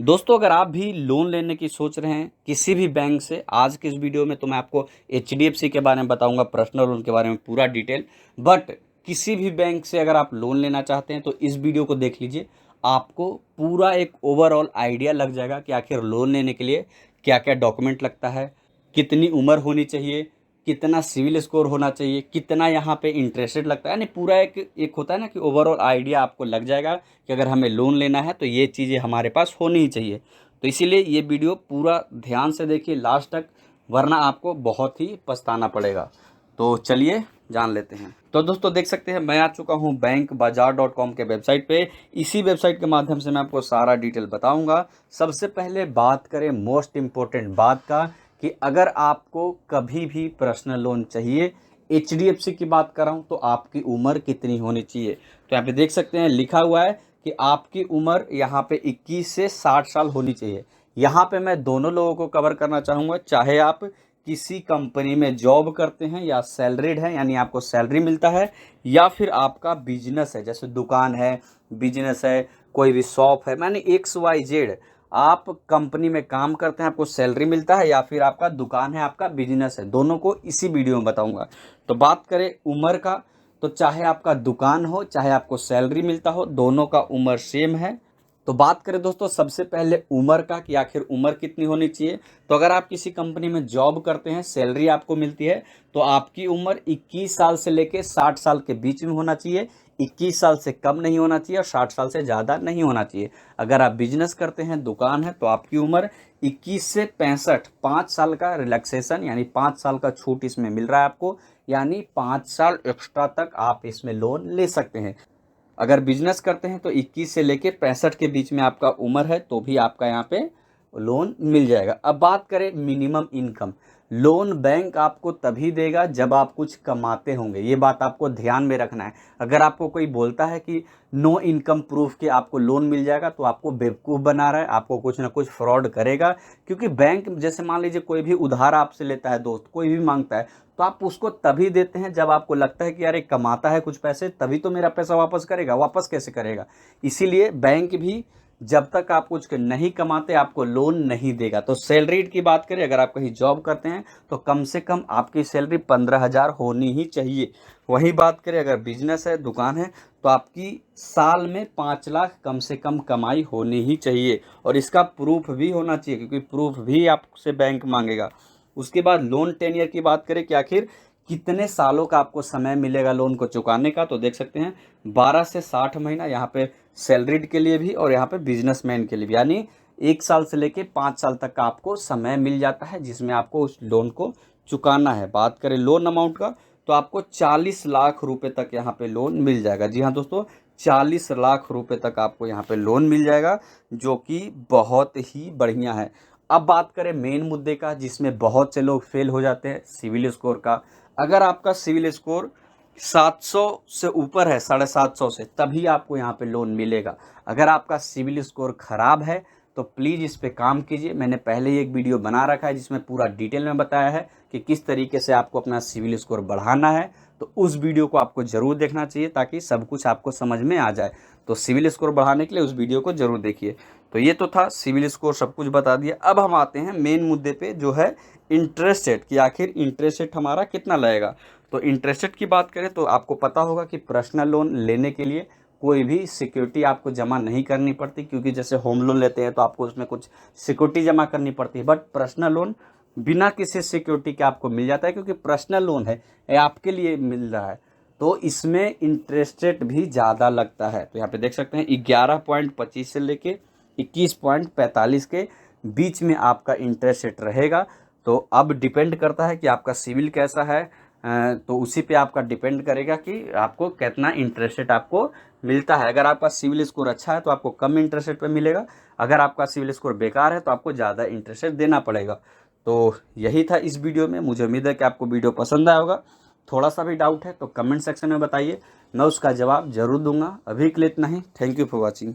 दोस्तों अगर आप भी लोन लेने की सोच रहे हैं किसी भी बैंक से, आज के इस वीडियो में तो मैं आपको एचडीएफसी के बारे में बताऊंगा, पर्सनल लोन के बारे में पूरा डिटेल। बट किसी भी बैंक से अगर आप लोन लेना चाहते हैं तो इस वीडियो को देख लीजिए, आपको पूरा एक ओवरऑल आइडिया लग जाएगा कि आखिर लोन लेने के लिए क्या क्या डॉक्यूमेंट लगता है, कितनी उम्र होनी चाहिए, कितना सिविल स्कोर होना चाहिए, कितना यहाँ पे इंटरेस्ट रेट लगता है। यानी पूरा एक होता है ना कि ओवरऑल आइडिया आपको लग जाएगा कि अगर हमें लोन लेना है तो ये चीज़ें हमारे पास होनी ही चाहिए। तो इसीलिए ये वीडियो पूरा ध्यान से देखिए लास्ट तक, वरना आपको बहुत ही पछताना पड़ेगा। तो चलिए जान लेते हैं। तो दोस्तों देख सकते हैं मैं आ चुका हूँ bankbazaar.com के वेबसाइट पे। इसी वेबसाइट के माध्यम से मैं आपको सारा डिटेल बताऊंगा। सबसे पहले बात करें मोस्ट इम्पोर्टेंट बात का, कि अगर आपको कभी भी पर्सनल लोन चाहिए, एचडीएफसी की बात कर रहा हूँ, तो आपकी उम्र कितनी होनी चाहिए। तो यहाँ पे देख सकते हैं लिखा हुआ है कि आपकी उम्र यहाँ पे 21 से 60 साल होनी चाहिए। यहाँ पे मैं दोनों लोगों को कवर करना चाहूँगा, चाहे आप किसी कंपनी में जॉब करते हैं या सैलरीड है, यानी आपको सैलरी मिलता है, या फिर आपका बिजनेस है, जैसे दुकान है, बिजनेस है, कोई भी शॉप है, माने XYZ आप कंपनी में काम करते हैं, आपको सैलरी मिलता है, या फिर आपका दुकान है, आपका बिजनेस है, दोनों को इसी वीडियो में बताऊंगा। तो बात करें उम्र का, तो चाहे आपका दुकान हो, चाहे आपको सैलरी मिलता हो, दोनों का उम्र सेम है। तो बात करें दोस्तों सबसे पहले उम्र का, कि आखिर उम्र कितनी होनी चाहिए। तो अगर आप किसी कंपनी में जॉब करते हैं, सैलरी आपको मिलती है, तो आपकी उम्र 21 साल से लेके 60 साल के बीच में होना चाहिए। 21 साल से कम नहीं होना चाहिए और 60 साल से ज़्यादा नहीं होना चाहिए। अगर आप बिजनेस करते हैं, दुकान है, तो आपकी उम्र 21 से 65, 5 साल का रिलैक्सेशन यानी 5 साल का छूट इसमें मिल रहा है आपको, यानी 5 साल एक्स्ट्रा तक आप इसमें लोन ले सकते हैं। अगर बिजनेस करते हैं तो 21 से लेके 65 के बीच में आपका उम्र है, तो भी आपका यहाँ पे लोन मिल जाएगा। अब बात करें मिनिमम इनकम, लोन बैंक आपको तभी देगा जब आप कुछ कमाते होंगे, ये बात आपको ध्यान में रखना है। अगर आपको कोई बोलता है कि नो इनकम प्रूफ के आपको लोन मिल जाएगा, तो आपको बेवकूफ़ बना रहा है, आपको कुछ ना कुछ फ्रॉड करेगा। क्योंकि बैंक जैसे मान लीजिए कोई भी उधार आपसे लेता है, दोस्त कोई भी मांगता है, तो आप उसको तभी देते हैं जब आपको लगता है कि यार ये कमाता है कुछ पैसे, तभी तो मेरा पैसा वापस करेगा। वापस कैसे करेगा? इसीलिए बैंक भी जब तक आप कुछ नहीं कमाते आपको लोन नहीं देगा। तो सैलरी की बात करें, अगर आप कहीं जॉब करते हैं तो कम से कम आपकी सैलरी 15,000 होनी ही चाहिए। वही बात करें अगर बिजनेस है, दुकान है, तो आपकी साल में 5 लाख कम से कम कमाई होनी ही चाहिए, और इसका प्रूफ भी होना चाहिए, क्योंकि प्रूफ भी आपसे बैंक मांगेगा। उसके बाद लोन टेन्योर की बात करें कि आखिर कितने सालों का आपको समय मिलेगा लोन को चुकाने का, तो देख सकते हैं 12 से 60 महीना यहाँ पे सैलरीड के लिए भी और यहाँ पे बिजनेसमैन के लिए भी, यानी 1 साल से लेके 5 साल तक का आपको समय मिल जाता है जिसमें आपको उस लोन को चुकाना है। बात करें लोन अमाउंट का, तो आपको 40 लाख रुपए तक यहाँ पे लोन मिल जाएगा। जी हाँ दोस्तों, 40 लाख रुपए तक आपको यहाँ पे लोन मिल जाएगा, जो कि बहुत ही बढ़िया है। अब बात करें मेन मुद्दे का, जिसमें बहुत से लोग फेल हो जाते हैं, सिविल स्कोर का। अगर आपका सिविल स्कोर 700 से ऊपर है, 750 से, तभी आपको यहाँ पे लोन मिलेगा। अगर आपका सिविल स्कोर खराब है तो प्लीज़ इस पे काम कीजिए। मैंने पहले ही एक वीडियो बना रखा है जिसमें पूरा डिटेल में बताया है कि किस तरीके से आपको अपना सिविल स्कोर बढ़ाना है, तो उस वीडियो को आपको ज़रूर देखना चाहिए ताकि सब कुछ आपको समझ में आ जाए। तो सिविल स्कोर बढ़ाने के लिए उस वीडियो को ज़रूर देखिए। तो ये तो था सिविल स्कोर, सब कुछ बता दिया। अब हम आते हैं मेन मुद्दे पे, जो है इंटरेस्ट रेट, कि आखिर इंटरेस्ट रेट हमारा कितना लगेगा। तो इंटरेस्ट रेट की बात करें तो आपको पता होगा कि पर्सनल लोन लेने के लिए कोई भी सिक्योरिटी आपको जमा नहीं करनी पड़ती, क्योंकि जैसे होम लोन लेते हैं तो आपको उसमें कुछ सिक्योरिटी जमा करनी पड़ती है, बट पर्सनल लोन बिना किसी सिक्योरिटी के आपको मिल जाता है, क्योंकि पर्सनल लोन है, ये आपके लिए मिल रहा है। तो इसमें इंटरेस्ट रेट भी ज़्यादा लगता है। तो यहाँ पे देख सकते हैं 11.25 से लेके 21.45 के बीच में आपका इंटरेस्ट रेट रहेगा। तो अब डिपेंड करता है कि आपका सिविल कैसा है, तो उसी पे आपका डिपेंड करेगा कि आपको कितना इंटरेस्ट रेट आपको मिलता है। अगर आपका सिविल स्कोर अच्छा है तो आपको कम इंटरेस्ट रेट पे मिलेगा, अगर आपका सिविल स्कोर बेकार है तो आपको ज़्यादा इंटरेस्ट रेट देना पड़ेगा। तो यही था इस वीडियो में। मुझे उम्मीद है कि आपको वीडियो पसंद आया होगा। थोड़ा सा भी डाउट है तो कमेंट सेक्शन में बताइए, मैं उसका जवाब जरूर दूंगा। अभी के लिए इतना ही। Thank you for watching.